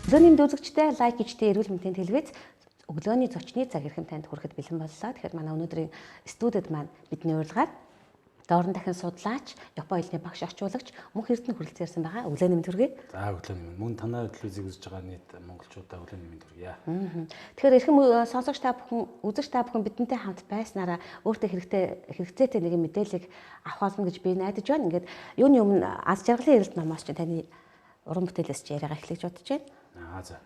Өглөөний үзэгчтэй лайк гэжтэй эрүүл мэндийн телевиз өглөөний зочны цаг эрхэм танд хүрэхэд бэлэн боллоо. Тэгэхээр манай өнөөдрийн студид маань бидний урилгаар доорн дахин судлаач, Японы хэлний багш орчуулагч мөнх эрдэнэ хүрэлцээрсэн байгаа. Өглөөний мэнд хүргэе. За өглөөний мэнд. Мөн танай телевизийг үзэж байгаа нийт монголчуудаа өглөөний мэнд хүргье. Тэгэхээр эрхэм сонсогч та бүхэн, үзэгч та бүхэн бидэнтэй хамт байснараа өөртөө хэрэгцээтэй нэгэн мэдээллийг авах болно гэж би найдаж байна. Ингээд юуны өмнө аз жаргалын эрэлт номоос чинь таны уран бүтээлээс ч яриагаа эхлэж бодож байна. За.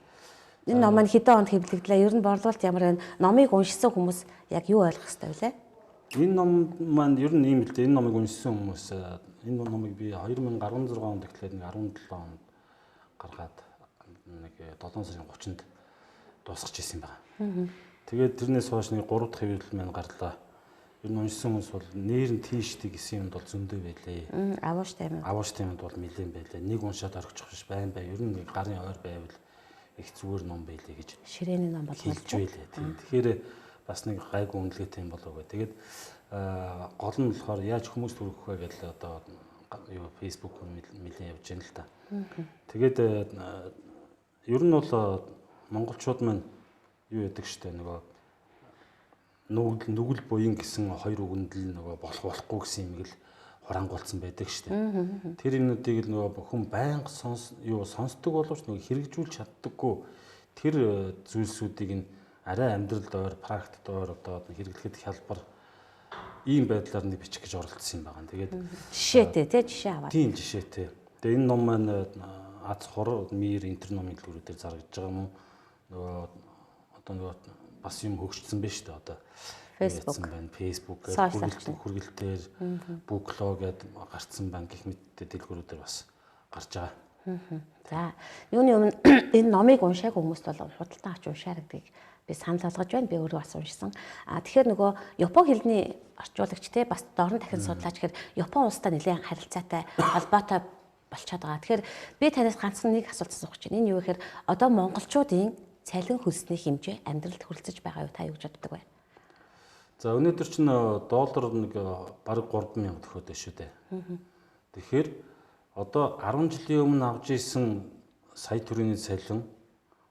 Энэ ном маань хэдэн онд хэвлэгдлээ? Ер нь борлуулалт ямар байна? Номыг уншсан хүмүүс яг юу ойлгох ёстой вэ? Энэ ном маань ер нь ийм л дээ. Энэ номыг уншсан хүмүүс энэ номыг би 2016 онд эхлээд нэг 17 онд гаргаад нэг 7 сарын 30-нд дуусгаж ирсэн байна. Тэгээд тэрнээс хойш нэг 3 дахь хэвлэл маань гарлаа. Ер нь уншсан хүмүүс бол нээр нь тийштэй гэсэн юмд бол зөндөө байлээ. Авууш таймд. Авууш таймд бол нэлээд байлээ. Нэг уншаад орчих биш байн бай. Ер нь нэг гарын ойр байвал их зүгээр ном байлээ гэж. Ширээний ном болов уу? Хэлж байлээ. Тэгэхээр бас нэг гайгүй үнэлгээтэй юм болов уу. Тэгээд гол нь болохоор яаж хүмүүст хүргэх вэ гэдэл одоо юу Facebook нэлээд явж байна л да. Тэгээд ер нь бол монголчууд маань юу яадаг штэ нөгөө нүгэл буян гэсэн хоёр үгэнд л нөгөө болохгүй гэсэн юм л хорангуулсан байдаг штэ. Тэр юмнуудыг л нөгөө хүн байнга сонсдог боловч нөгөө хэрэгжүүлж чаддаггүй тэр зүйлсүүдийг нь арай амьдралд ойр практикт ойр одоо хэрэглэхэд хялбар ийм байдлаар нэг бичих гэж оролдсон юм байна. Тэгээд жишээтэй тий жишээ аваад. Тийм жишээтэй. Тэгээд энэ ном маань аз хор мир интерномын дэлгүүрүүдээр зарагдж байгаа юм уу? Нөгөө бас юм хөгжсөн байна шүү дээ одоо. Facebook хүргэлтээр Booklog гэдэг гарцсан байна гэх мэт дэлгүүрүүдээр бас гарч байгаа. За юуны өмнө энэ номыг уншааг хүмүүст бол худалдан авч уншаар гэдгийг би санал болгож байна. Би өөрөө бас уншсан. Тэгэхээр нөгөө Японы хэлний орчуулагч те бас доорн дахин судлаач гэхээр Японы улстай нэлээд харилцаатай холбоотой болчиход байгаа. Тэгэхээр би танаас ганцхан нэг асуулт асуух гэж байна. Энэ юу гэхээр одоо монголчуудын цалин хөлсний хэмжээ амьдралд хүрэлцэж байгаа юу та юу гэж боддог вэ? За өнөөдөр чинь доллар нэг бараг 3,000 төгрөг байна шүү дээ. Тэгэхээр одоо 10 жилийн өмнө авч исэн сая төгрөгийн цалин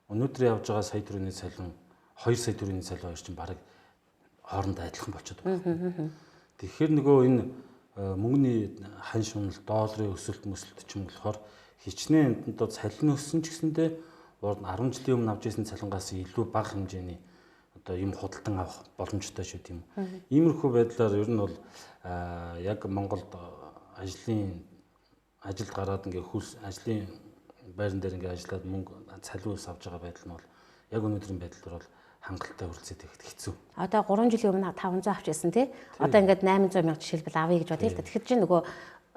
өнөөдөр явж байгаа сая төгрөгийн цалин 2 сая төгрөгийн цалин хоёр чинь бараг хоорондоо адилхан болчиход байна. Тэгэхээр нөгөө энэ мөнгөний хань шунал долларын өсөлт мөсөлт ч юм болохоор хичнээн одоо цалин өссөн ч гэсэндээ 10 жилийн өмнө авч исэн цалингаас илүү бага хэмжээний одоо юм худалдан авах боломжтой шүү тийм үү. Иймэрхүү байдлаар ер нь бол яг Монголд ажилд гараад ингээ хөлс ажлын байран дээр ингээ ажиллаад мөнгө цалин ус авч байгаа байдал нь бол яг өнөөдрийн байдал бол хангалттай хүрэлцээд ихт хэцүү. Одоо 3 жилийн өмнө 500 авч ирсэн тий. Одоо ингээд 800 мянга жишээлбэл авъя гэж бодъё л да. Тэгэхээр чинь нөгөө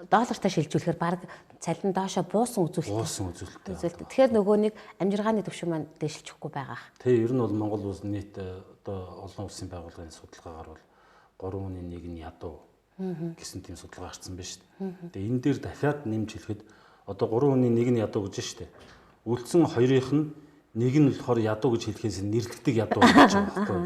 доллартай шилжүүлэхээр баг цалин доошо буусан үзүүлэлттэй. Тэгэхээр нөгөө нэг амжиргааны түвшин маань дээшилчихгүй байгаа. Тий, ер нь бол Монгол улс нийт одоо олон улсын байгууллагын судалгаагаар бол 3/1 нь ядуу гэсэн тийм судалгаа гарсан байна шүү дээ. Тэгээ энэ дээр дахиад нэмж хэлэхэд одоо 3/1 нь ядуу гэж байна шүү дээ. Үлдсэн хоёрынх нь нэг нь болохоор ядуу гэж хэлэхээс нэрлэгдэх ядуу болж байгаа байхгүй.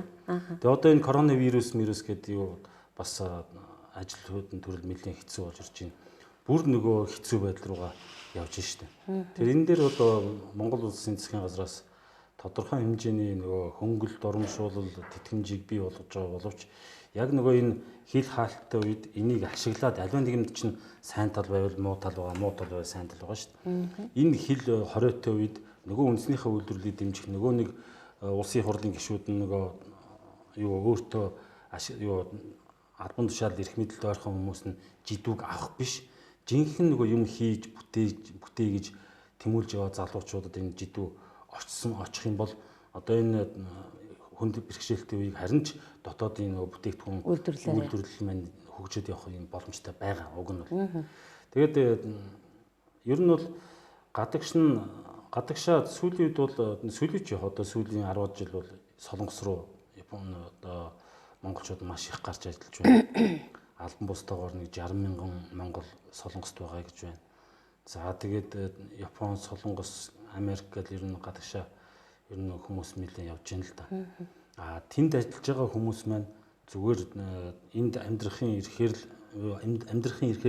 Тэгээ одоо энэ коронавирус гэдэг юу бас ажилтнуудын төрөл нэлээд хэцүү болж ирж байна. Бүр нөгөө хэцүү байдал руугаа явж штэ. Тэр энэ дээр бол Монгол улсын засгийн газраас тодорхой хэмжээний нөгөө хөнгөлөлт урамшуулал тэтгэмжийг бий болгож байгаа боловч яг нөгөө энэ хил хаалттай үед энийг ашиглаад аливаа нэгэнд чинь сайн тал байвал муу тал байгаа, муу тал байвал сайн тал байгаа штэ. Энэ хил хориотой үед нөгөө үндснийхээ үйлдвэрлэлийг дэмжих нөгөө нэг улсын хурлын гишүүд нөгөө юу өөртөө юу албан тушаал эрх мэдэлд ойрхон хүмүүс нь жидүүг авах биш. Жинхэнэ нөгөө юм хийж бүтээ гэж тэмүүлж байгаа залуучуудад энэ жидүү очих юм бол одоо энэ хүнд бэрхшээлтэй үеийг харин ч дотоодын нөгөө бүтээгдэхүүн үйлдвэрлэл маань хөгжөөд явах юм боломжтой байгаа. Уг нь бол. Тэгээд ер нь бол гадагшаа сүүлийн үед бол сүүлийн сүүлийн 10 жил бол Солонгос руу Японы одоо монголчууд маш их гарч ажиллаж байна. Албан бустайгаар нэг 60,000 монгол Солонгост байгаа гэж байна. За тэгээд Япон, Солонгос, Америк гэл ер нь гадагшаа ер нь хүмүүс нэлээд явж байна л да. Тэнд ажиллаж байгаа хүмүүс маань зүгээр энд амьдрахын ирэхээр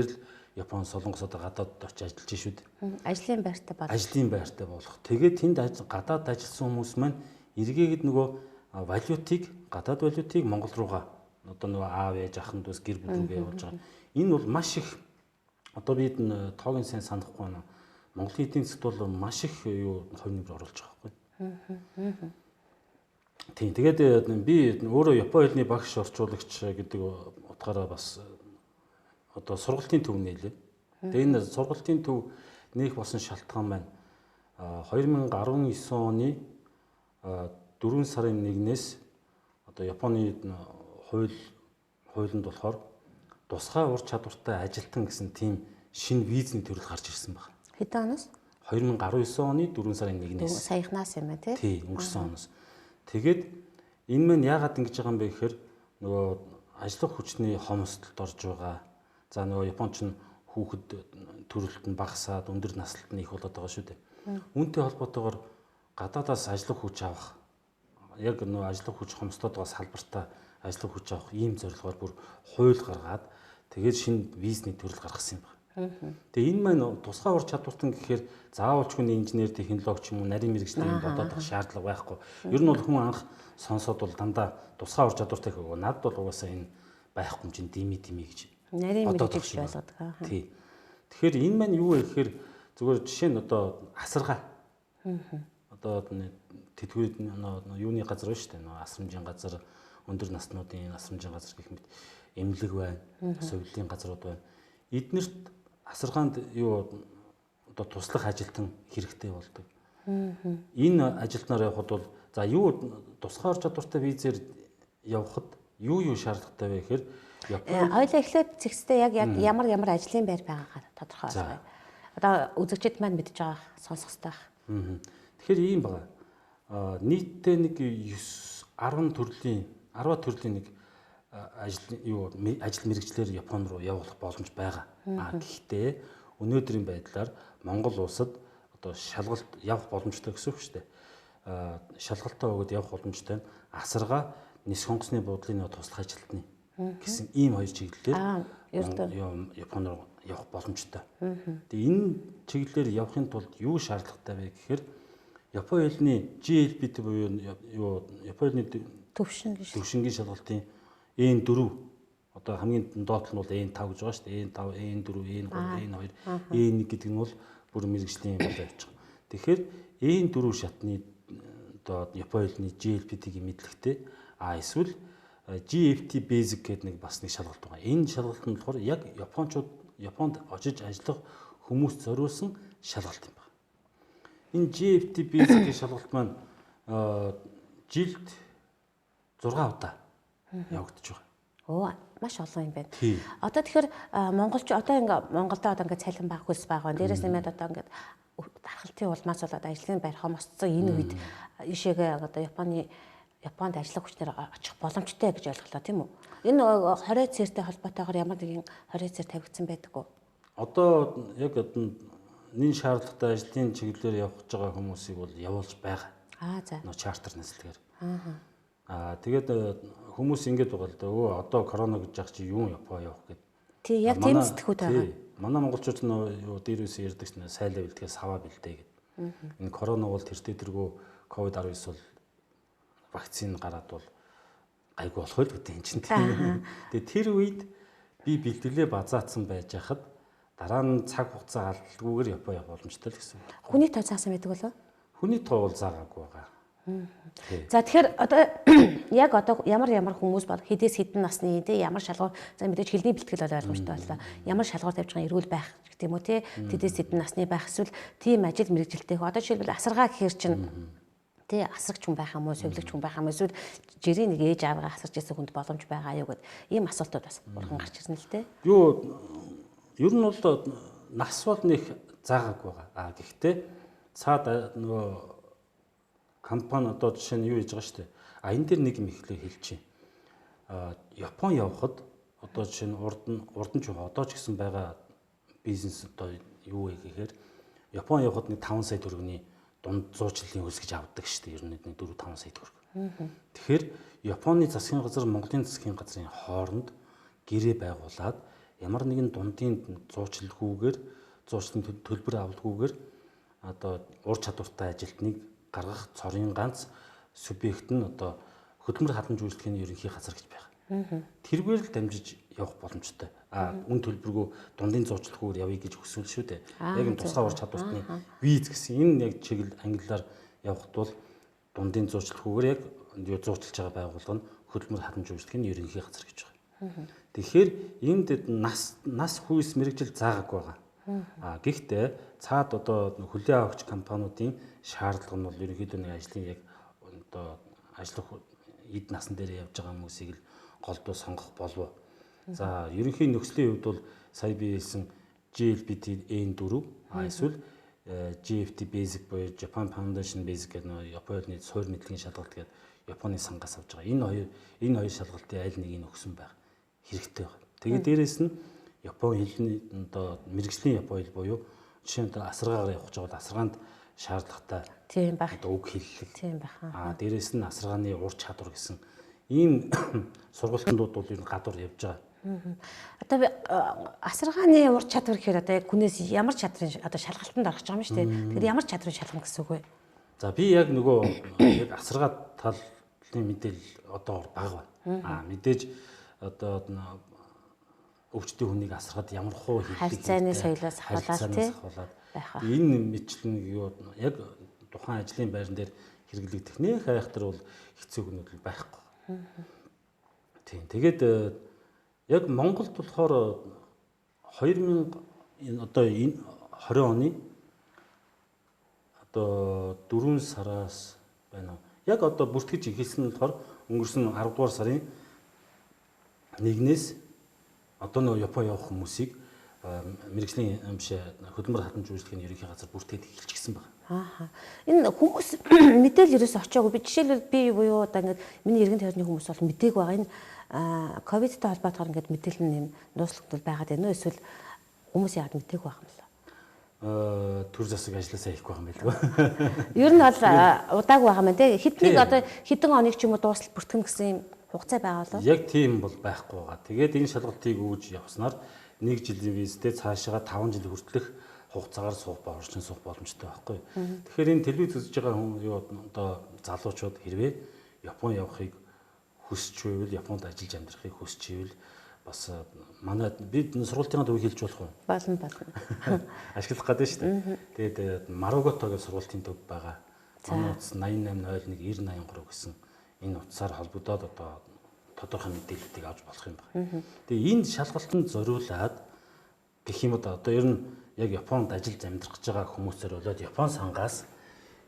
л Япон, Солонгос одоо гадаадд очиж ажиллаж шүү дээ. Ажлын байртай бол. Ажлын байртай болох. Тэгээд тэнд гадаад ажилласан хүмүүс маань эргээгээд нөгөө валютыг, гадаад валютыг Монгол руугаа одоо нөгөө аав ээж ахын дүүс гэр бүл рүүгээ явуулж байгаа. Энэ бол маш их одоо бид тоогийн сайн санахгүй байна. Монголын эдийн засгт бол маш их юу хувь нэмэр оруулж байгаа байхгүй. Тийм. Тэгээд би өөрөө Японы хэлний багш орчуулагч гэдэг утгаараа бас одоо сургалтын төв нээлээ. Тэгээд энэ сургалтын төв нээх болсон шалтгаан байна. 2019 оны 4 сарын 1-ээс одоо Японы хуулинд болохоор тусгай ур чадвартай ажилтан гэсэн тийм шинэ визний төрөл гарч ирсэн байна. Хэдэн оноос? 2019 оны 4 сарын 1-ээс. Саяхнаас юм тий? Тий, өнгөрсөн оноос. Тэгээд энэ мань яагаад ингэж байгаа юм бэ гэхээр нөгөө ажиллах хүчний хомсдолд орж байгаа. За нөгөө Японч нь хүүхэд төрөлт нь багасаад өндөр наслалт нь их болоод байгаа шүү дээ. Үүнтэй холбоотойгоор гадаадаас ажиллах хүч авах яг нөгөө ажиллах хүч хомсдоод байгаа салбартаа ажиллах хүч авах ийм зорилгоор бүр хууль гаргаад тэгээд шинэ визний төрөл гаргасан юм байна. Тэгээ энэ маань тусгай ур чадвартан гэхээр заавалч хүний инженер, технологич юм уу, нарийн мэргэжлийн бодоод авах шаардлага байхгүй. Ер нь бол хүн анх сонсоод бол дандаа тусгай ур чадвартай гэвэл надад бол угаасаа энэ байхгүй юм чинь дими гэж нарийн мэргэжиж болгодог. Тий. Тэгэхээр энэ маань юу вэ гэхээр зүгээр жишээ нь одоо асаргаа. Одоо тэтгэврийн юуны газар байна шүү дээ. Асрамжийн газар, өндөр наснуудын асрамжийн газар гэх мэт эмнэлэг байна, совилын газрууд байна. Эднэрт асаргаанд юу одоо туслах ажилтан хэрэгтэй болдог. Энэ ажилтнаар явхад бол за юу тусгай ур чадвартай визээр явхад юу шаардлагатай вэ гэхээр хоёлаа эхлээд зэгцтэй яг ямар ажлын байр байгаагаар тодорхой болгоё. Одоо үзэгчид маань мэдж байгаа сонсох хэрэгтэй. Тэгэхээр ийм байна. Нийтдээ нэг 10 төрлийн нэг ажил мэргэжлэр Япон руу явуулах боломж байгаа. Гэхдээ өнөөдрийн байдлаар Монгол улсад одоо шалгалт явах боломжтой гэсэн үг шүү дээ. Шалгалтаа өгөөд явах боломжтой нь асаргаа нис хонгосны буудлын туслах ажилтны гэсэн ийм хоёр чиглэлээр Япон руу явах боломжтой. Тэгээ энэ чиглэлээр явахын тулд юу шаардлагатай вэ гэхээр Японы хэлний GLPT буюу Японы төвшингийн шалгалтын N4 одоо хамгийн доод нь бол N5 гэж байгаа шүү дээ. N5, N4, N3, N2, N1 гэдэг нь бол бүр мэргэжлийн бол явж байгаа. Тэгэхээр N4 шатны одоо Японы хэлний GLPT-гийн мэдлэгтэй эсвэл GFT Basic гэдэг нэг бас нэг шалгалт байгаа. Энэ шалгалт нь болохоор яг Японд очиж ажиллах хүмүүст зориулсан шалгалт юм байна. Энэ GFT Basic-ийн шалгалт маань жилд 6 удаа явагдаж байгаа. Оо, маш олон юм байна. Одоо тэгэхээр монголч одоо Монголда одоо цалин баг хөлс байгаа. Дээрээс нэмээд одоо дархалтын улмаас болоод ажлын байр хомсцсон энэ үед ишээгээ одоо Японд ажиллах хүчнээр очих боломжтой гэж ойлголоо тийм үү? Энэ 20 цэртэй холбоотойгоор ямар нэгэн 20 цэр тавигдсан байдаг уу? Одоо яг нэн шаардлагатай ажлын чиглэлээр явах гэж байгаа хүмүүсийг бол явуулж байгаа. За. Нөө чартер нэслэгээр. Тэгээд хүмүүс ингэж байгаа л да. Одоо корона гэж яах чи юу Япон явах гэд. Тий, яг тийм сэтгүүд байгаа. Манай монголчууд нөө дээрээс ярьдаг чинь сайлаа бэлтгээ саваа бэлдээ гэд. Энэ корона бол тэр тэргүү COVID-19 бол вакцин гараад бол гайгүй болох байл гэдэг юм чинь. Тэгээд тэр үед би бэлтгэлээ базаацсан байж хахад дараа нь цаг хугацаа алдалгүйгээр Япон явах боломжтой л гэсэн. Хүний тоо цаасан байдаг болов? Хүний тоо бол заагаагүй байгаа. За тэгэхээр одоо яг одоо ямар хүмүүс бол хэдээс хэдэн насны тий ямар шалгуур за мэдээж хэлний бэлтгэл бол ойлгомжтой боллоо. Ямар шалгуур тавьж байгаа эрүүл байх гэх юм уу тий хэдээс хэдэн насны байх эсвэл тийм ажил мэргэжилтэй. Одоо жишээлбэл асаргаа гэхэр чинь тий асрагч хүн байх юм уу, совилогч хүн байх юм уу эсвэл жирийн нэг ээж аавгаа асарч ирсэн хүнд боломж байгаа юу гэд ийм асуултууд бас бурхан гарч ирсэн л дээ. Ер нь бол нас бол нэг заагаагүй байгаа. Гэхдээ цаад нөгөө компани одоо жишээ нь юу хийж байгаа шүү дээ. Энэ дээр нэг юм ихлэ хэлж чинь. Япон явхад одоо жишээ нь урд нь ч одоо ч гэсэн байгаа бизнес одоо юу вэ гэхээр Япон явхад нэг 5 сая төгрөгийн дунд 100 жилийн хөлс гэж авдаг шүү дээ. Ер нь нэг 4-5 сая төгрөг. Тэгэхээр Японы засгийн газар Монголын засгийн газрын хооронд гэрээ байгуулад ямар нэгэн дундын зуучлалгүйгээр зуучлалын төлбөр авалгүйгээр одоо ур чадвартай ажилтныг гаргах цорын ганц субъект нь одоо хөдөлмөр хадамж үйлчлэгийн ерөнхий газар гэж байна. Тэргээр л дамжиж явах боломжтой. Үн төлбөргүй дундын зуучлалгүйгээр явъя гэж хүсвэл шүү дээ. Яг энэ тусгай ур чадвартны виз гэсэн энэ яг чиглэл англиар явахд бол дундын зуучлалгүйгээр яг зуучлж байгаа байгууллага нь хөдөлмөр хадамж үйлчлэгийн ерөнхий газар гэж байна. Тэгэхээр энд нас хүйс мэрэгжил заагаагүй байгаа. Гэхдээ цаад одоо хүлээн авагч компаниудын шаардлага нь бол ерөнхийдөө нэг ажлын яг одоо ажиллах эд насан дээр явж байгаа хүмүүсийг л голдуу сонгох болов. За ерөнхий нөхцөлийн хувьд бол сая би хэлсэн GLBT N4 эсвэл GFT Basic буюу Japan Foundation Basic гэдэг нэг Японы суурь мэдлэгийн шалгалт гэдэг Японы сангаас авч байгаа. Энэ хоёр шалгалтын аль нэгийг өгсөн байх хэрэгтэй байна. Тэгээд дээрэс нь Японы хэлний одоо мэрэгжлийн Японы хэл буюу жишээ нь асаргаагаар явах гэж бол асаргаанд шаардлагатай тийм байх. Одоо үг хэллэг. Тийм байх. Дээрэс нь асаргааны ур чадвар гэсэн ийм сургалтуудууд бол энэ гадуур явж байгаа. Одоо би асаргааны ур чадвар гэхээр одоо яг хүнээс ямар чадрын одоо шалгалтанд орох гэж байгаа юм шүү дээ. Тэгэхээр ямар чадрын шалгана гэсэн үг вэ? За би яг нөгөө яг асаргаа талын мэдээлэл одоо бага байна. Мэдээж одоо өвчтөе хүнийг асаргад ямар хуу хийх харьцааны соёлоос хавуулаад тийм байх. Энэ мэтлэн юу яг тухайн ажлын байран дээр хэрэглэгдэх нэх айхтар бол хэцүү хүнүүд байхгүй. Тийм. Тэгээд яг Монголд болохоор 2000 одоо энэ 20 оны одоо 4 сараас байна уу? Яг одоо бүртгэж ихэлсэн нь болохоор өнгөрсөн 10 дугаар сарын 1-ээс одоо нөө Япон явах хүмүүсийг мэрэгжлийн биш хөдөлмөр хадамж үйлчлэгийн ерөнхий газар бүртгээд эхэлчихсэн байна. Энэ хүмүүс мэдээлэл ерөөсөө очиагүй. Би жишээлбэл би буюу одоо ингээд миний иргэн тойрны хүмүүс бол мдээгүй байгаа. Энэ ковидтай холбоотойгоор ингээд мэдээлэл нь дууслагд байгаад байна уу? Эсвэл хүмүүс яагаад мдээгүй байгаа юм бэ? Төр засаг ажилласаа хийхгүй байгаа юм байлгүй. Ер нь бол удаагүй байгаа юм тий. Хэднийг одоо хэдэн оног ч юм уу дуустал бүртгэн гэсэн юм хугацаа байгаа болов? Яг тийм бол байхгүй байгаа. Тэгээд энэ шалгалтыг өгж явснаар 1 жилийн визтэй цаашаа 5 жил хүртэлх хугацаагаар суух орчин суух боломжтой байхгүй. Тэгэхээр энэ телевиз үзэж байгаа хүн юу одоо залуучууд хэрвээ Япон явахыг хүсч байвал Японд ажиллаж амьдрахыг хүсч байвал бас манай бид сургалтын төв хэлж болох уу? Болно. Ашиглах гэдэг шүү дээ. Тэгээд Марогото гэх сургалтын төв байгаа. Манай утас 88019083 гэсэн энэ утсаар холбогдоод одоо тодорхой мэдээллүүдийг авч болох юм байна. Тэгээ энд шалгалтанд зориулаад гэх юм одоо ер нь яг Японд ажиллаж амьдрах гэж байгаа хүмүүсээр болоод Япон сангаас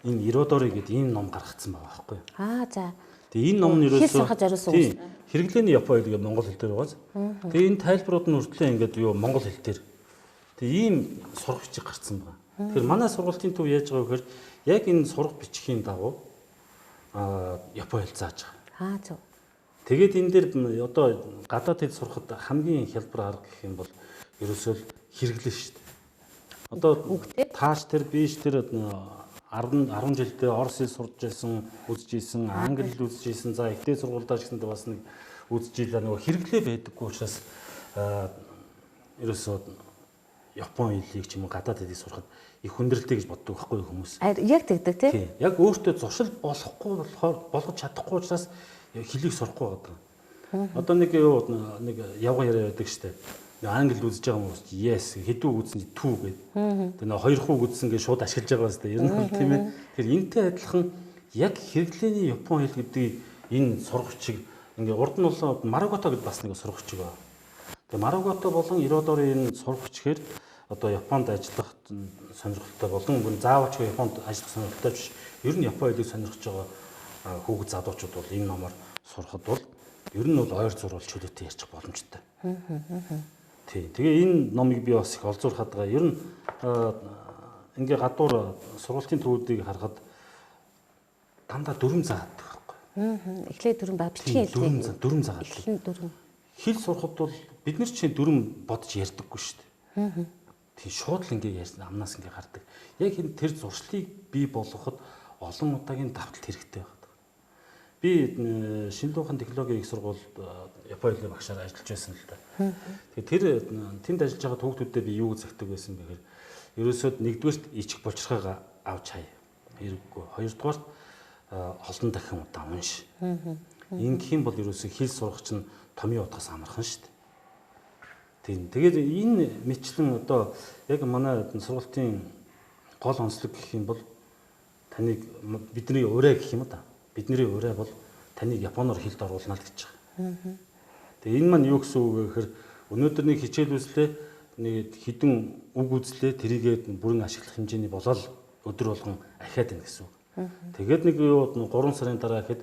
энэ Иродори гэдэг ийм ном гаргацсан байгаа байхгүй юу? За. Тэгээ энэ ном нь ерөөсөө хэрэглээний Япон хэл гэдэг монгол хэл дээр байгааз. Тэгээ энэ тайлбарууд нь хүртлээ ингээд юу монгол хэл дээр. Тэгээ ийм сурах бичиг гарцсан байгаа. Тэгэхээр манай сургалтын төв яаж байгаа вэ гэхээр яг энэ сурах бичгийн дагуу Япон хэл зааж байгаа. Зөв. Тэгээд энэ дээр одоо гадаад хэл сурахад хамгийн хялбар арга гэх юм бол ерөөсөө хэрэглээ шүү дээ. Одоо тааш тэр биш тэр 10 жилдээ орос хэл сурж байсан, үзэж исэн, англи хэл үзэж исэн, за ихтэй сургуульдаа ч гэсэндээ бас нэг үзэж илаа нөгөө хэрэглээ байдаггүй учраас ерөөсөө Япон хэлийг ч юм уу гадаад хэлийг сурахад их хүндрэлтэй гэж боддог байхгүй хүмүүс. Яг тэгдэг тий. Яг өөртөө зуршил болохгүй болохоор болгож чадахгүй учраас хэлийг сурахгүй байдаг. Одоо нэг явган яриа байдаг штэ. Англи үзэж байгаа хүмүүс yes хэдүү үзсэн чи two гэдэг. Тэгээ хоёр хуу үзсэн гэж шууд ашиглаж байгаа сте. Ер нь тийм ээ. Тэгэхээр энтэй адилхан яг хэрэглээний Япон хэл гэдэг энэ сургагчийг ингээ урд нь бол Марогото гэдэг бас нэг сургагч байгаа. Тэгээ Марогото болон Иродори энэ сургагч гэхээр одоо Японд ажиллах сонирхолтой болон заавалч Японд ажиллах сонирхолтой биш. Ер нь Япон хэлийг сонирхож байгаа хүүхэд залуучууд бол энэ номоор сурахад бол ер нь бол ойр зурвал чөлөөтэй ярьчих боломжтой. Тий. Тэгээ энэ номыг би бас их олзуурхаад байгаа. Ер нь ингээ гадуур сургалтын төвүүдийг харахад дандаа дүрм заадаг байхгүй. Эхлээд дүрм ба бичлэгийн хэлтэй. Дүрм заадаг. Эхлэн дүрм. Хэл сурахад бол бид нар чинь дүрм бодож ярьдаггүй шүү дээ. Тий шууд л ингээ ярьсан амнаас ингээ гардаг. Яг энэ тэр зуршлыг бий болгоход олон удаагийн давталт хэрэгтэй байдаг. Би шинэ ухааны технологийн их сургуульд Японы хэлний багшаар ажиллаж байсан л да. Тэгэхээр тэнд ажиллаж байгаа хүүхдүүдэд би юу гэж загтаг байсан бэ гэхээр ерөөсөд нэгдүгээрт ичих болчрохоо авч хай. Хэрэггүй. Хоёрдугаарт олон дахин удаа унш. Ингэх юм бол ерөөсөө хэл сурах чинь томьёо утгаас амархан шүү дээ. Тийм. Тэгээд энэ мэтлэн одоо яг манай сургуулийн гол онцлог гэх юм бол таныг бидний ураа гэх юм да. Бидний ураа бол таныг японоор хэлд оруулна л гэж байгаа. Тэгээ энэ маань юу гэсэн үг вэ гэхээр өнөөдөр нэг хичээл үзлээ нэг хідэн үг үзлээ тэрийгээ бүрэн ашиглах хэмжээний болол өдөр болгон ахиад байна гэсэн үг. Тэгээд нэг 3 сарын дараа гэхэд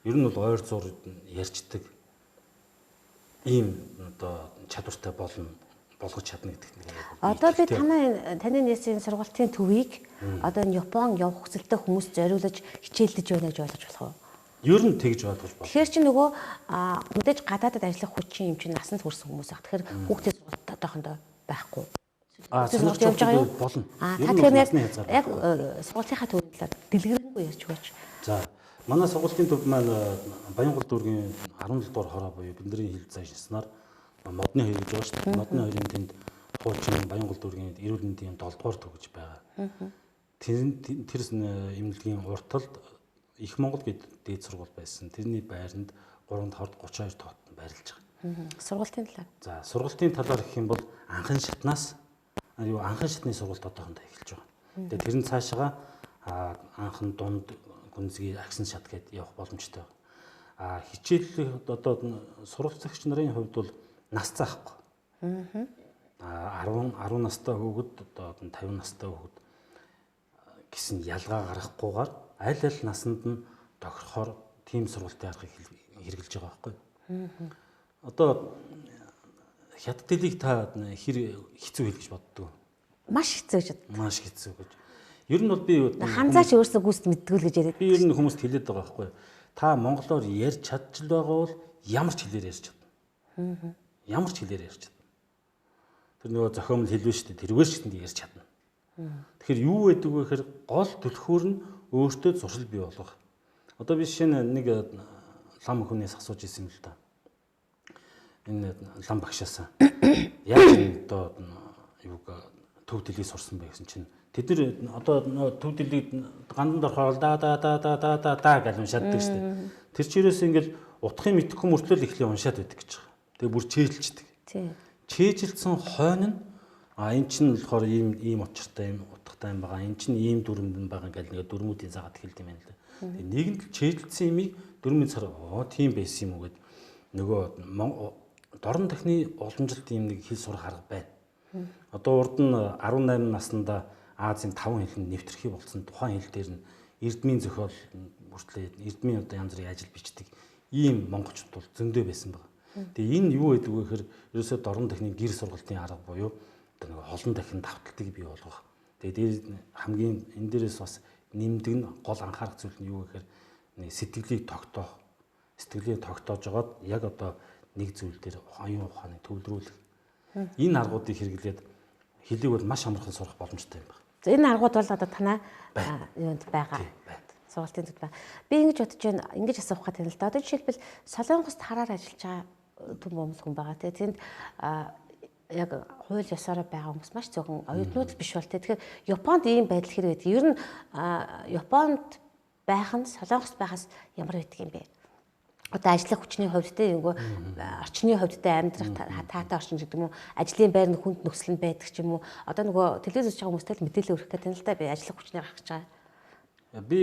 ер нь бол ойр зур ярьцдаг ийм одоо чадвартай болгож чадна гэдэг нэг. Одоо би таны нийсийн сургалтын төвийг одоо энэ Япон явах хүсэлтэй хүмүүс зориулж хичээлдэж байна гэж ойлгож болох уу? Ер нь тэгж ойлгож байна. Тэгэхээр чи нөгөө мэдээж гадаадад ажиллах хүчин юм чинь насанд хүрсэн хүмүүс ах. Тэгэхээр хүүхдийн сургалт одоохондоо байхгүй. Сургалт явж байгаа юу? Болно. Тэгэхээр яг сургалтынхаа төвийн талаар дэлгэрэнгүй ярьж өгөөч. За, манай сургалтын төв маань Баянгол дүүргийн 17 дугаар хороо буюу бидний хил зайшснаар модны 2 гэж байгаа шүү дээ. Модны 2-ын тэнд хуучин Баянгол дүүргийн эрүүл мэндийн 7 дугаар төв гэж байгаа. Тэр эмнэлгийн урталд Их Монгол гэдэг дээд сургууль байсан. Тэрний байранд 3-32 тоот байрлаж байгаа. Сургалтын талаар. За, сургалтын талаар гэх юм бол анхан шатнаас анхан шатны сургалт одоохондоо эхэлж байгаа. Тэгээ тэр нь цаашаа анхан дунд гүнзгий агсан шат гэдээ явах боломжтой байна. Хичээл одоо сурвалжлагч нарын хувьд бол нас заахгүй. 10 настай хүүхэд одоо 50 настай хүүхэд гэсэн ялгаа гаргахгүйгээр аль насанд нь тохирохоор тийм сургалтын аргыг хэрэгжилж байгаа байхгүй. Одоо хятад дэлийг та хэцүү хэл гэж боддог. Маш хэцүү гэж боддог. Маш хэцүү гэж. Ер нь бол би ханзаач өөрсдөө гүйцэд мэддэг л гэж яриад. Би ер нь хүмүүст хэлээд байгаа байхгүй. Та монголоор ярьж чадчих байгаа бол ямар ч хэлээр ярьж чадна. Ямар ч хэлээр ярьж чадна. Тэр нөгөө зохиомл хэлвэ шүү дээ. Тэрвэр шидэнд ярьж чадна. Тэгэхээр юу байдаг вэ гэхээр гол түлхүүр нь өөртөө зуршил бий болгох. Одоо би шинэ нэг лам хүнээс асууж ирсэн юм л да. Энэ лам багшаасаа яаж одоо юуг төв дэлхийг сурсан бэ гэсэн чинь тэд нар одоо төв дэлхийг ганданд орохоор да гэж уншааддаг шүү дээ. Тэр чирээс ингээл утгын мэдхгүй мөртлөө л эхлээ уншаад байдаг гэж байгаа. Тэгээ бүр чэйжилчдэг. Чэйжилсэн хойно нь энэ чинь болохоор ийм учиртай юм утгатай юм байгаа. Энэ чинь ийм дүрмэнд байгаа гэл нэг дүрмүүдийн заагаад хэлдэг юм байна л да. Тэгээ нийгэмд чэйжилсэн юмыг дүрмийн цар тийм байсан юм уу гэд нөгөө дорн дахны уламжилт ийм нэг хэл сурах арга байна. Одоо урд нь 18 наснда Азийн 5 хэлэнд нэвтрхий болсон тухайн хэл дээр нь эрдмийн зохиол бүртлээ эрдмийн одоо янз бүрийн ажил бичдэг ийм монголчууд бол зөндөө байсан байна. Тэгээ энэ юу гэдэг вэ гэхээр ерөөсөө дорн дахны гэр сургалтын арга буюу одоо нэг холон дахин давталтыг бий болгох. Тэгээ дээр хамгийн энэ дээрээс бас нэмдэг нь гол анхаарах зүйл нь юу гэхээр сэтгэлийг тогтоох. Сэтгэлийг тогтоож жагаад яг одоо нэг зүйл дээр оюун ухааны төвлөрүүлэх. Энэ аргуудыг хэрэглээд хэлийг бол маш амархан сурах боломжтой юм байна. За энэ аргууд бол одоо танаа юунд байгаа. Сургалтын төв байна. Би ингэж бодож байна. Ингэж асуух гэх юм л да. Одоо жишээлбэл Солонгост хараар ажиллаж байгаа хүн байгаа. Тэгээ тэнд яг хууль ёсоор байгаа хүмүүс маш зөвхөн оюутнууд биш бол тэгэхээр Японд ийм байдал хэрэг байдаг. Ер нь Японд байх нь Солонгост байхаас ямар байдаг юм бэ? Одоо ажлах хүчний хувьд те орчны хувьд те амьдрах таатай орчин гэдэг юм уу? Ажлын байр нь хүнд нөхцөл нь байдаг ч юм уу? Одоо нөгөө телевиз үзэж байгаа хүмүүстэй л мэдээлэл өргөх гэдэг нь л да би ажлах хүчний гарах гэж байгаа. Би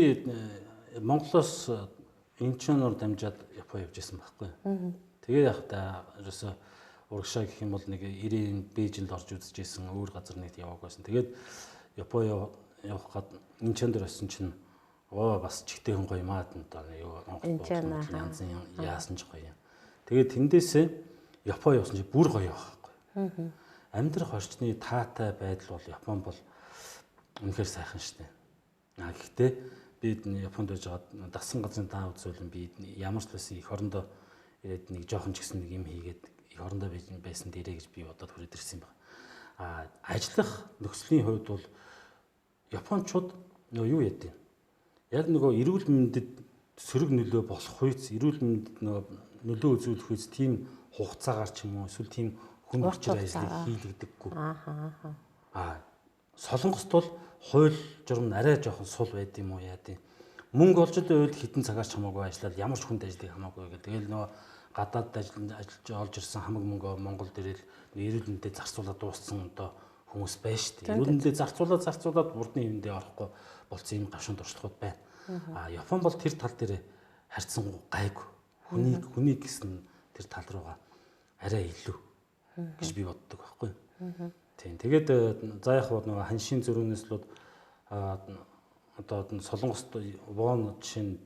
Монголоос инженеор дамжаад Япон явж исэн байхгүй. Тэгээ яг та ерөөсө урагшаа гэх юм бол нэг 90-ийн Бээжинд орж үзчихсэн өөр газар нэгт яваг байсан. Тэгээд Япон явах гад инженеор байсан чинь бас чигтэй хүн гоё маад одоо юу янзын яасан ч гоё юм. Тэгээд тэндээсээ Япон явсан чи бүр гоё байхгүй. Амьдрах орчны таатай байдал бол Япон бол үнэхээр сайхан шүү дээ. Гэхдээ би Японд байж байгаа дасан газрын таа үзүүлэн би ямар ч байсан их орондоо ирээд нэг жоохон ч гэсэн нэг юм хийгээд их орондоо байсан дээрээ гэж би бодоод хүрээд ирсэн юм байна. Ажиллах нөхцөлийн хувьд бол Япончууд юу яд вэ? Яг нөгөө эрүүл мэндэд сөрөг нөлөө болох үед эрүүл мэндэд нөлөө үзүүлэх үед тийм хугацаагаар ч юм уу эсвэл тийм хүн хүчээр ажлыг хийлгдэггүй. Солонгост бол хууль журам арай жоохон сул байд юм уу яа гэв. Мөнгө олж байвал хитэн цагаас ч хамаагүй ажиллаад ямар ч хүнд ажлыг хамаагүй гэх. Тэгэл нөгөө гадаадд ажиллаж олж ирсэн хамаг мөнгө Монголд ирэл эрүүл мэндэд зарцуулаад дууссан одоо хүмүүс байна шүү дээ. Эрүүл мэндэд зарцуулаад урдны хэмдээ орохгүй болсон юм гавшин туршлагууд байна. Япон бол тэр тал дээр харьцсан гайгүй. Хүнийг гэсэн тэр тал руугаа арай илүү гэж би боддог байхгүй. Тийм. Тэгээд за яг нөгөө ханшийн зөрүүнээс л одоо Солонгост вон жишээ нь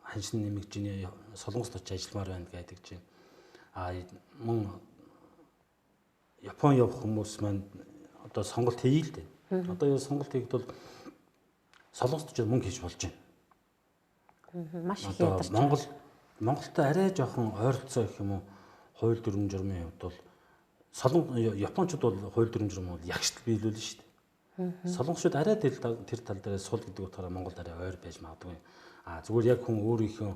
ханшин нэмэгж ийн Солонгост очиж ажилламаар байна гэдэг чинь мөн Япон явах хүмүүс маань одоо сонголт хийе л дээ. Одоо яа сонголт хийхэд бол Солонгост ч мөнгө хийж болж байна. Маш их ядарч. Монголтой арай жоохон ойролцоо гэх юм уу хууль дүрм журмын хувьд бол Япончууд бол хууль дүрм журм бол ягштал биелүүлнэ шүү дээ. Солонгосчууд арай тэр тал дээр сул гэдэг утгаараа Монголд арай ойр байж магадгүй. Зүгээр яг хүн өөрийнхөө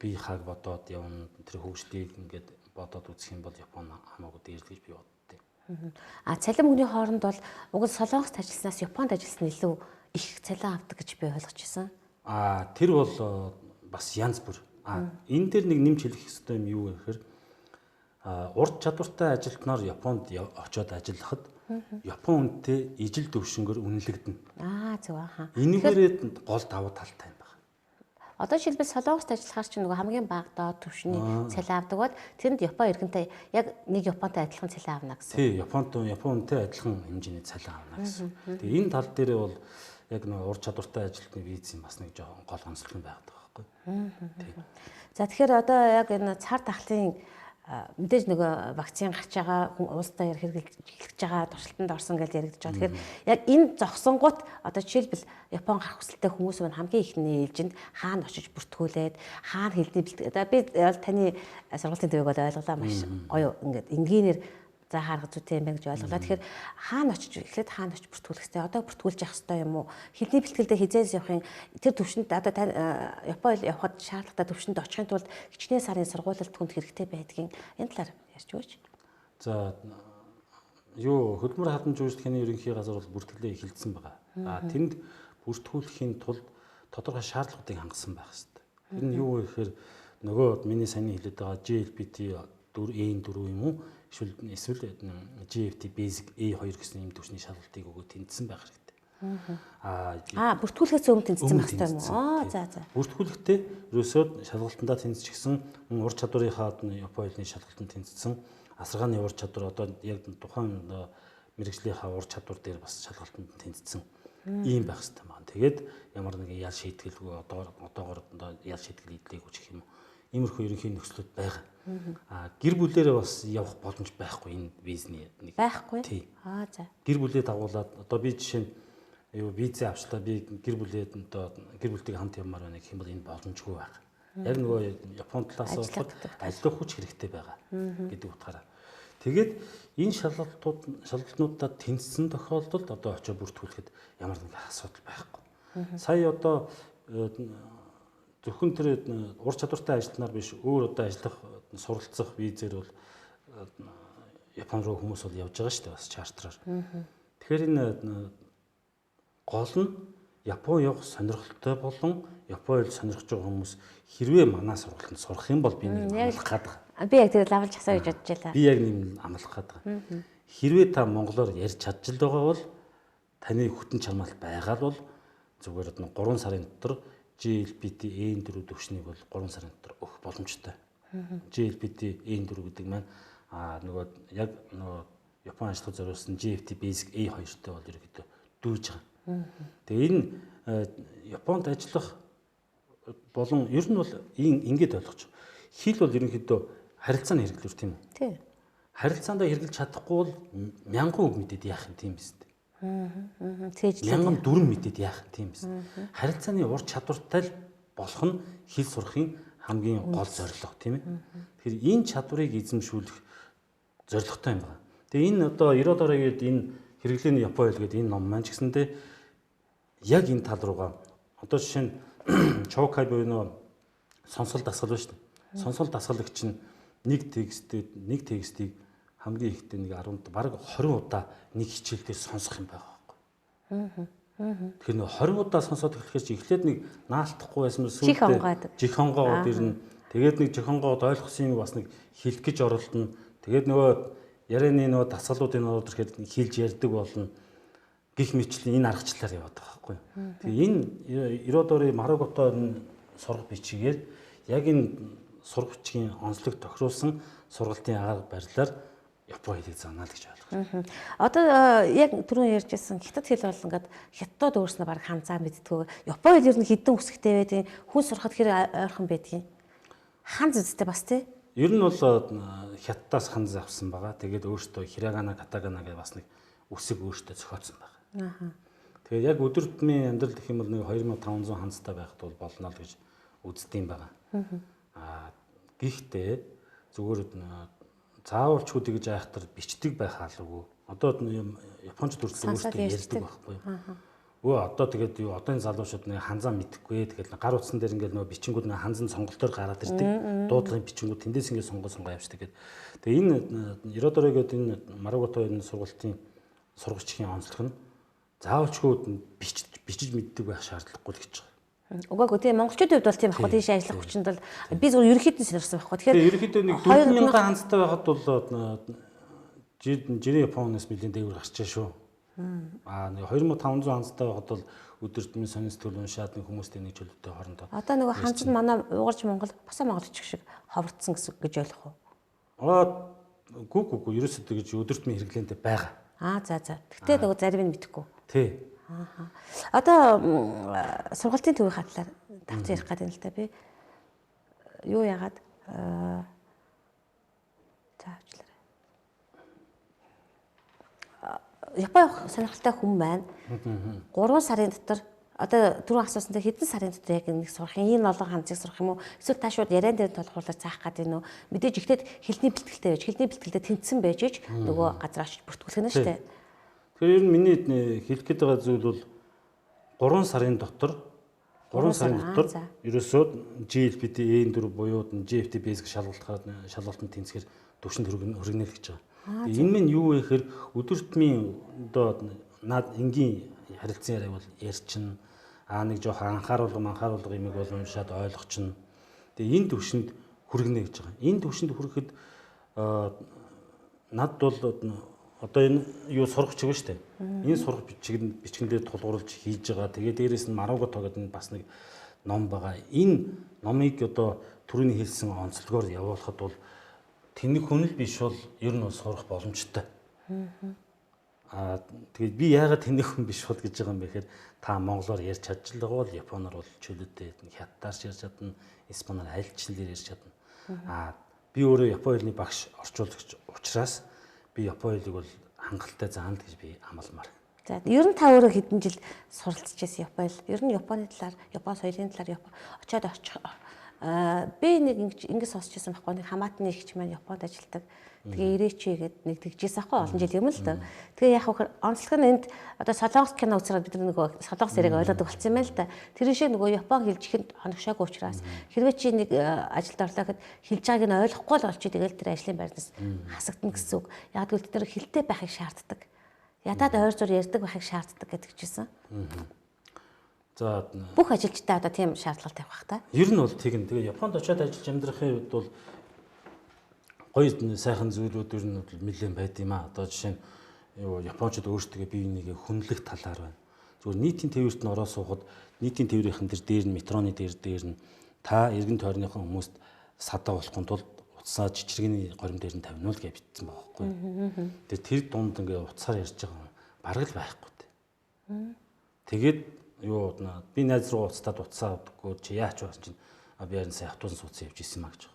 бие хааг бодоод явна тэр хөгжлийг ингээд бодоод үзэх юм бол Япон хамаагүй дээр гэж би боддیں۔ Цалин мөнгөний хооронд бол уг Солонгост ажилласнаас Японд ажилласан илүү их цалин авдаг гэж би ойлгож байсан. Тэр бол бас янз бүр. Энэ дээр нэг нэмж хэлэх ёстой юм юу гэхээр урд чадвартай ажилтнаар Японд очиод ажиллахад Япон үнэтэй ижил төвшнгөр үнэлэгдэнэ. Зөв аа. Энийгээр гол давуу талтай юм байна. Одоо жишээлбэл Солонгост ажиллахаар чинь нөгөө хамгийн бага доод төвшний цалин авдаг бол тэнд Япон иргэнтэй яг нэг Японтой адилхан цалин авна гэсэн. Тий, Японтой адилхан хэмжээний цалин авна гэсэн. Тэгээ энэ тал дээр бол яг нөгөө ур чадвартай ажилтны визийн бас нэг жоохон гол онцлог байгаад байгаа байхгүй. За тэгэхээр одоо яг энэ цар тахлын мэдээж нөгөө вакцин гарч байгаа улс даяар хэрэглэж байгаа туршилтанд орсон гэж яригдж байгаа. Тэгэхээр яг энэ зогсонгууд одоо жишээлбэл Япон гарах хүсэлтэй хүмүүс маань хамгийн ихний ээлжинд хаана очиж бүртгүүлээд хаана хэлний бэлтгэл. Одоо би таны сургуулийн төвийг бол ойлголоо маш гоё ингээд энгийнээр за харах зүйтэй юм байна гэж ойлголоо. Тэгэхээр хаана очиж эхлээд хаана очиж бүртгүүлэх хэрэгтэй. Одоо бүртгүүлж явах хэрэгтэй юм уу? Хэлний бэлтгэлдээ хизээс явахын тэр төвшөнд одоо Япон явахад шаардлагатай төвшөнд очихын тулд хичнээн сарын сургуульд хүнд хэрэгтэй байдгийн энэ талаар ярьж өгөөч. За хөдөлмөр хадгалж үйлчлэхний ерөнхий газар бол бүртгэлээ эхэлсэн байгаа. Тэнд бүртгүүлэхийн тулд тодорхой шаардлагуудыг хангасан байх хэрэгтэй. Тэр нь юу вэ гэхээр нөгөө миний саяны хэлээд байгаа GLBT 4A4 юм уу? Эсвэл GFT Basic A2 гэсэн юм төвчний шалгалтыг өгөө тэнцсэн байх хэрэгтэй. Бүртгүүлэхээс өмнө тэнцсэн байх хэрэгтэй юм уу? За. Бүртгүүлэхдээ ерөөсөө шалгалтандаа тэнцчихсэн, ур чадварынхаа Япон хэлний шалгалтанд тэнцсэн, асаргааны ур чадвар одоо яг тухайн мэрэгжлийнхаа ур чадвар дээр бас шалгалтанд тэнцсэн ийм байх хэрэгтэй байна. Тэгээд ямар нэгэн ял шийтгэлгүй одоогоор ял шийтгэл идэлээгүй ч гэх юм уу. Иймэрхүү ерөнхий нөхцлүүд байгаа. Гэр бүлээрээ бас явах боломж байхгүй энэ визний нэг. Байхгүй. Тий. За. Гэр бүлээ дагуулад одоо би жишээ нь визээ авчлаа би гэр бүлээд одоо гэр бүлтэйг хамт явмаар байна гэх юм бол энэ боломжгүй байна. Яг нөгөө Япон талаас бол ажиллах хүч хэрэгтэй байгаа гэдэг утгаараа. Тэгээд энэ шалгалтнуудаа тэнцсэн тохиолдолд одоо очиж бүртгүүлэхэд ямар нэгэн асуудал байхгүй. Сая одоо зөвхөн тэр ур чадвартай ажилтнаар биш өөр одоо ажиллах суралцах визээр бол Япон руу хүмүүс бол явж байгаа шүү дээ бас чартраар. Тэгэхээр энэ гол нь Япон явах сонирхолтой болон Япон хэл сонирхож байгаа хүмүүс хэрвээ манай сургалтанд сурах юм бол би нэг амлах гээд байгаа. Би яг тэр лавлж асуу гэж бодож байлаа. Би яг нэг амлах гээд байгаа. Хэрвээ та монголоор ярьж чадж л байгаа бол таны хүтэн чармаалт байгаа бол зүгээр 3 сарын дотор GLBT A4 төвшнийг бол 3 сарын дотор өгөх боломжтой. GLBT A4 гэдэг маань нөгөө яг нөгөө Япон ажиллах зориулсан GFT Basic A2-тэй бол ерөөхдөө дүүж байгаа. Тэгээ энэ Японд ажиллах болон ер нь бол ингэж ойлгож байна. Хэл бол ерөнхийдөө харилцааны хэрэглүүр тийм үү? Тийм. Харилцаандаа хэрэглэж чадахгүй бол мянган үг мэдээд яах юм тийм биз дээ. Мянган дүрм мэдээд яах юм тийм биз. Харилцааны ур чадвартай болох нь хэл сурахын хамгийн гол зорилго тийм ээ. Тэгэхээр энэ чадварыг эзэмшүүлэх зорилготой юм байна. Тэгээ энэ одоо 90-аад оны гээд энэ хэрэглээний Япон хэл гэдэг энэ ном маань ч гэсэндээ яг энэ тал руугаа одоо жишээ нь чоукай буюу нөө сонсол дасгал ба шүү дээ. Сонсол дасгалагч нь нэг текстийг хамгийн ихдээ нэг 10 бараг 20 удаа нэг хичээл дээр сонсох юм байгаа байхгүй. Тэгэхээр нэг 20 удаа сонсоод эхлэхээр чи эхлээд нэг наалтахгүй байсан сүүлдээ жих хонгоод ирнэ. Тэгээд нэг жих хонгоод ойлгосон юм бас нэг хэлэх гэж оролдоно. Тэгээд нөгөө ярианы нөгөө дасгалуудын ороод ирэхэд хэлж ярьдаг болно. Гих мэтчлийн энэ аргачлалаар яваад байгаа байхгүй. Тэгээ энэ Иродори Марагото сурах бичгээр яг энэ сурах бичгийн онцлог тохируулсан сургалтын арга барилаар Япон хэлийг заана л гэж ойлгож байна. Одоо яг түрүүн ярьжсэн хятад хэл бол ингээд хятадууд өөрснөө баг ханцаа мэдтгүү. Япон хэл ер нь хэдэн үсгтэй байдгийг хүн сурахад хэр ойрхон байдгийг. Ханз үстэй бас тий. Ер нь бол хятадаас ханз авсан байгаа. Тэгээд өөртөө хирагана, катагана гэх бас нэг үсэг өөртөө зохиолсон байгаа. Тэгээд яг өдөр тутмын амьдрал гэх юм бол нэг 2500 ханзтай байхад бол болно л гэж үздэм байгаа. Гэхдээ зүгээр заавалчгүй гэж айхтар бичдэг байх алгүй. Одоо японочд хүртэл өөртөө ярьдаг байхгүй. Өө одоо тэгээд юу одооний залуучууд нэг ханзаа мэдэхгүй. Тэгээд гар утсан дээр ингээл нөгөө бичингүүд нэг ханзан сонголтоор гараад ирдэг. Дуудлагын бичингүүд тэндээс ингээд сонгоо явждаг гэдэг. Тэгээд энэ Иродори гэдэг энэ Марагото энэ сургалтын сургагчийн онцлог нь заавалчгүй бичиж мэддэг байх шаардлагагүй л гэж байна. Угаагүй тийм монголчуудын хувьд бол тийм байхгүй тийш ажиллах хүчинд бол би зөвхөн ерөнхийдөө сэрсэн байхгүй. Тэгэхээр ерөнхийдөө нэг 4000 ханцтай байхад бол жирийн Японоос нэлийн дээгүүр гарч байгаа шүү. Нэг 2500 ханцтай байхад бол өдөртмийн сонин сэтгэл уншаад нэг хүмүүстэй нэг чөлөөтэй хоорондоо. Одоо нөгөө ханц нь манай угарч Монгол босоо монголч шиг ховордсон гэж ойлгох уу? Гүг ерөөсөө тэгж өдөртмийн хэрэглэнтэй байгаа. За. Гэтэ нөгөө зарим нь мэдэхгүй. Тий. Одоо сургалтын төвийн хатлаар давж ярих гэдэг юм л та би. Юу яагаад заавчлаарай. Япон сонирхолтой хүн байна. 3 сарын дотор одоо түрүү асуусан дээр хэдэн сарын дотор яг нэг сурах юм, энэ олон ханцыг сурах юм уу? Эсвэл та шууд яриан дээр толгуурлаар заах гэдэг нь үү? Мэдээж ихтэй хэлний бэлтгэлтэй байж, хэлний бэлтгэлтэй тэнцсэн байж нөгөө газар очиж бүртгүүлэх нь шүү дээ. Тэгэхээр ер нь миний хэлэх гээд байгаа зүйл бол 3 сарын дотор ерөөсөө GLPT E4 буюу GFT basic шалгалтанд тэнцэхээр төвшөнд хүргэнэ л гэж байгаа. Энэ минь юу вэ гэхээр өдөртмийн одоо наад энгийн харилцан яриаг бол ярьчин нэг жоохон анхааруулга юмыг бол уншаад ойлгочихно. Тэгээ энэ төвшөнд хүргэнэ гэж байгаа. Энэ төвшөнд хүрэхэд над бол одоо энэ юу сурах чиг шүү дээ. Энэ сурах бичгэн дээр тулгуурлаж хийж байгаа. Тэгээ дээрэс нь Марагото гэдэг бас нэг ном байгаа. Энэ номыг одоо түрүүний хэлсэн онцлогоор явуулахад бол тэнэг хүн л биш бол ер нь сурах боломжтой. Тэгээд би яагаад тэнэг хүн биш бол гэж байгаа юм бэ гэхээр та монголоор ярьж чадчихлаа бол японоор бол чөлөөтэй хятадаар ярьж чадна, испанаар аль ч хэлээр ярьж чадна. Би өөрөө япон хэлний багш орчуулагч учраас би япон хэлийг бол хангалттай заана гэж би амлмаар. За ер нь та өөрөө хэдэн жил суралцж байсан Япон хэл. Ер нь Японы талаар, Япон соёлын талаар очиод очих. Би нэг ингэ сонсч байсан байхгүй, нэг хамаатны ихч маань Японд ажилладаг. Тэгээ ирээчээ гээд нэг тэгжээс ахгүй олон жил юм л да. Тэгээ яг хөө онцлог нь энд одоо солонгос кино үзээд бид нөгөө солонгос зэрэг ойлгодог болсон юм байна л да. Тэр шиг нөгөө Япон хэлж ихэнд хоногшоогүй учраас хэрвээ чи нэг ажилд орлоо гэхэд хэлж байгааг нь ойлгохгүй л болчих. Тэгэл тэр ажлын байрнаас хасагдана гэсэн үг. Яг гэвэл тэр хэлтэй байхыг шаарддаг. Ядаад ойр зур ярьдаг байхыг шаарддаг гэдэг чийсэн. За бүх ажилчтай одоо тийм шаардлага тавих бах та. Ер нь бол тэгнэ. Тэгээ Японд очиод ажиллаж амьдрахын үед бол гоё сайхан зүйлүүд ер нь нэлээд байд юм аа. Одоо жишээ нь Японочдод өөрсдөө бие бинийгээ хүндлэх талаар байна. Зүгээр нийтийн тээвэрт нь ороо суухад нийтийн тээврийнхэн дээр нь метроны дээр нь та эргэн тойрныхон хүмүүст садаа болохын тулд уцаа жичиргэний горим дээр нь тавина л гэж битсэн байгаа байхгүй. Тэгээ тэр дунд ингээ уцаар ярьж байгаа бараг л байхгүй дээ. Тэгээд юу би найз руу уцтаад уцаа авдаггүй чи яач бас чинь би ярин сая хатуусан суудсан явж исэн маа гэж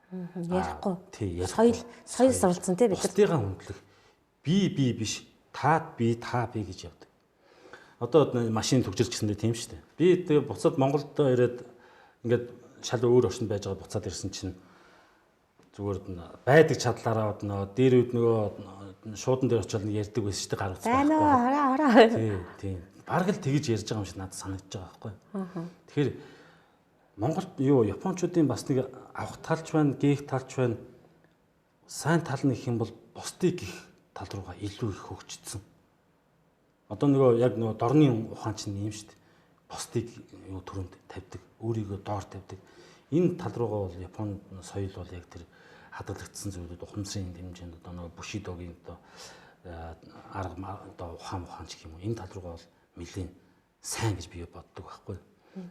ярихгүй. Тий, соёл суралцсан тий бид. Бусдыгаа хүндлэх. Би биш, та би гэж явдаг. Одоо машин төгжирч гэсэндээ тийм шүү дээ. Би тэгээ буцаад Монголд ирээд ингээд шал өөр орчинд байж байгаа буцаад ирсэн чинь зүгээр байдаг чадлаараа дээр үед нөгөө шуудан дээр очиод ярьдаг байсан шүү дээ гар утас байхгүй. Хараа. Тийм. бараг л тэгж ярьж байгаа юм шиг надад санагдаж байгаа байхгүй. Тэгэхээр Монголд юу японочдын бас нэг авах талч байна, гээх талч байна. Сайн тал нь гэх юм бол бусдыг гих тал руугаа илүү их хөгжсөн. Одоо нөгөө яг нөгөө дорны ухаан чинь юм шүү дээ. Бусдыг юу төрөнд тавьдаг, өөрийгөө доор тавьдаг. Энэ тал руугаа бол Японы соёл бол яг тэр хадгалагдсан зүйлүүд ухамсарын хэмжээнд одоо нөгөө бушидогийн одоо арга одоо ухаан ч гэх юм уу энэ тал руугаа бол нэлээд сайн гэж би боддог байхгүй.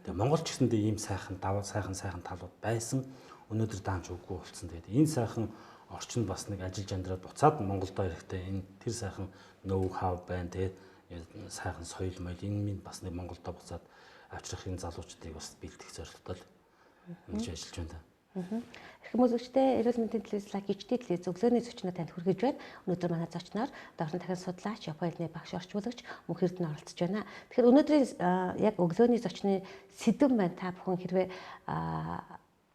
Тэгээ Монгол ч гэсэндээ ийм сайхан талууд байсан. Өнөөдөр даамж үгүй болсон. Тэгээд энэ сайхан орчинд бас нэг ажиллаж амьдраад буцаад Монголдо ирэхдээ энэ тэр сайхан ноу хав байна. Тэгээд сайхан соёл моёл энэ минь бас нэг Монголдо буцаад авчрахын залуучдыг бас бэлтгэх зорилготой ингэж ажиллаж байна. Эрхэм үзэгчдээ эрүүл мэндийн телевиз HD телевиз өглөөний зочноо танд хүргэж байна. Өнөөдөр манай зочноор дорн дахин судлаач, Японы хэлний багш орчуулагч Мөнх Эрдэнэ оролцож байна. Тэгэхээр өнөөдрийн яг өглөөний зочны сэдэв маань та бүхэн хэрвээ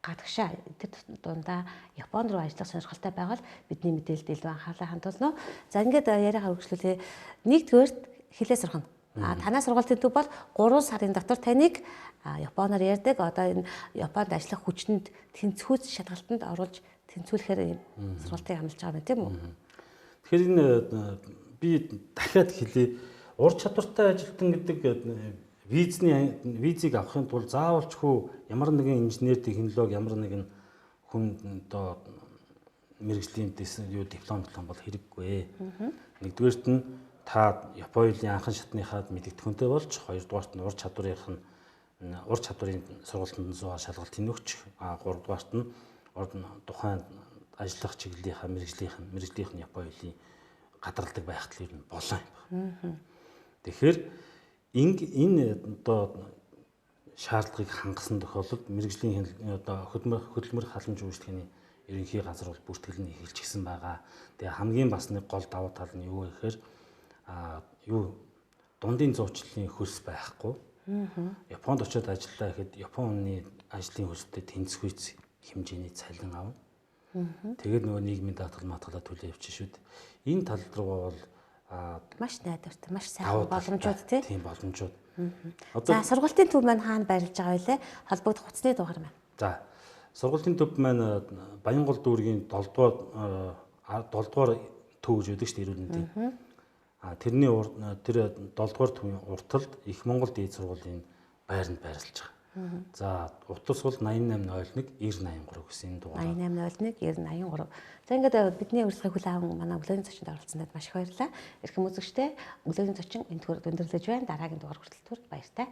гадагшаа тэр дундаа Японд руу ажиллах сонирхолтой байвал бидний мэдээлэлд илүү анхаарлаа хандуулна. За ингээд яриагаа үргэлжлүүлээ. Нэгдүгээр хэлээ сургана. Танай сургалтын төв бол 3 сарын дотор таныг Японоор ярьдаг одоо энэ Японд ажиллах хүчинд тэнцвүүц шалгалтанд оруулж тэнцвүүлэхээр ийм сургалтыг амлаж байгаа юм тийм үү? Тэгэхээр энэ би дахиад хэлье. Ур чадвартай ажилтан гэдэг визийг авахын тулд заавалчгүй ямар нэгэн инженер технологи ямар нэгэн хүн одоо мэрэгжлийн диплом бол хэрэггүй. Нэгдүгээрт нь та Японы анхан шатныхаад мэдэгдэхүүнтэй болж, хоёрдугаарт нь ур чадварын сургалтанд зугаар шалгалтын өгч, гуравдугаарт нь тухайн ажиллах чиглэлийнхаа мэрэгжлийнх нь Японы хэлний гадралдаг байх тал юм болоо юм. Тэгэхээр энэ одоо шаардлагыг хангасан тохиолдолд мэрэгжлийн одоо хөдөлмөр халамж үйлчлэгээний ерөнхий газар бол бүртгэл нь эхэлчихсэн байгаа. Тэгээ хамгийн бас нэг гол давуу тал нь юу гэхээр дундын зуучлалын хөлс байхгүй. Японд очиод ажиллаа гэхэд Японы ажлын хөлстэй тэнцвүүц хэмжээний цалин авна. Тэгээд нөгөө нийгмийн даатгалаа төлөө явчих шүү дээ. Энэ тал руу бол маш найдвартай, маш сайхан боломжууд тийм боломжууд. За сургалтын төв маань хаана байрлаж байгаа вэ? Холбогдох утасны дугаар маань. За сургалтын төв маань Баянгол дүүргийн 7 дугаар төв гэж байдаг шүү дээ эрүүл мэндийн. Тэрний тэр 7 дугаар төвийн урталд Их Монгол дээд сургуулийн байранд байрлаж байгаа. За утас бол 8801 9083 гэсэн энэ дугаар. 8801 9083. За ингээд бидний урилгыг хүлээн аван манай өглөөний зочинд оролцсонд маш их баярлалаа. Эрхэм үзэгчдээ өглөөний зочин энэ төр өндөрлөж байна. Дараагийн дугаар хүртэл баяртай.